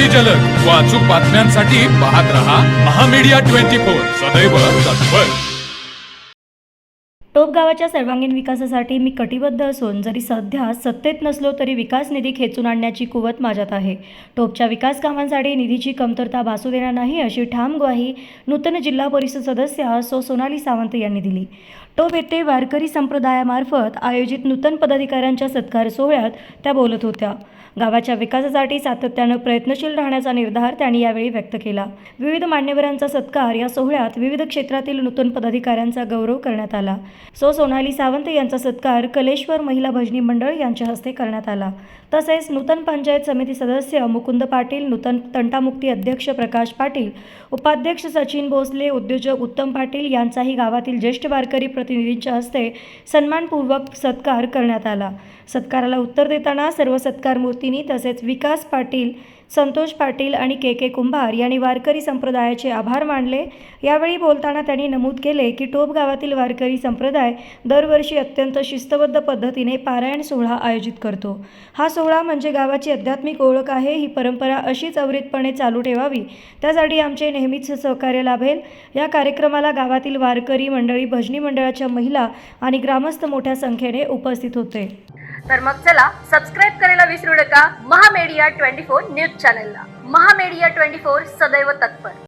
अति जलद व अचूक बातम्यांसाठी पाहत रहा महामीडिया 24 सदैव तत्पर। टोप गावाच्या सर्वांगीण विकासासाठी मी कटिबद्ध असून जरी सध्या सत्तेत नसलो तरी विकास निधी खेचून आणण्याची कुवत माझ्यात आहे। टोपच्या विकास कामांसाठी निधीची कमतरता भासू देणार नाही अशी ठाम ग्वाही नूतन जिल्हा परिषद सदस्य सोनाली सावंत यांनी दिली। टोप येथे वारकरी संप्रदायामार्फत आयोजित नूतन पदाधिकाऱ्यांच्या सत्कार सोहळ्यात त्या बोलत होत्या। गावाच्या विकासासाठी सातत्याने प्रयत्नशील राहण्याचा निर्धार त्यांनी यावेळी व्यक्त केला। विविध मान्यवरांचा सत्कार या सोहळ्यात विविध क्षेत्रातील नूतन पदाधिकाऱ्यांचा गौरव करण्यात आला। सोनाली सावंत यांचा सत्कार कलेश्वर महिला भजनी मंडळ यांच्या हस्ते करण्यात आला। तसेच नूतन पंचायत समिती सदस्य मुकुंद पाटील, नूतन तंटामुक्ती अध्यक्ष प्रकाश पाटील, उपाध्यक्ष सचिन भोसले, उद्योजक उत्तम पाटील यांचाही गावातील ज्येष्ठ वारकरी प्रतिनिधींच्या हस्ते सन्मानपूर्वक सत्कार करण्यात आला। सत्काराला उत्तर देताना सर्व सत्कार मूर्तींनी तसेच विकास पाटील, संतोष पाटील आणि के कुंभार यांनी वारकरी संप्रदायाचे आभार मानले। यावेळी बोलताना त्यांनी नमूद केले की टोप गावातील वारकरी संप्रदाय दरवर्षी अत्यंत शिस्तबद्ध पद्धतीने पारायण सोहळा आयोजित करतो। हा सोहळा म्हणजे गावाची आध्यात्मिक ओळख आहे। ही परंपरा अशीच अविरतपणे चालू ठेवावी, त्यासाठी आमचे नेहमीच सहकार्य लाभेल। या कार्यक्रमाला गावातील वारकरी मंडळी, भजनी मंडळाच्या महिला आणि ग्रामस्थ मोठ्या संख्येने उपस्थित होते। तर मग चला सबस्क्राइब करायला विसरू नका महामीडिया 24 न्यूज चॅनलला। महामीडिया 24 सदैव तत्पर।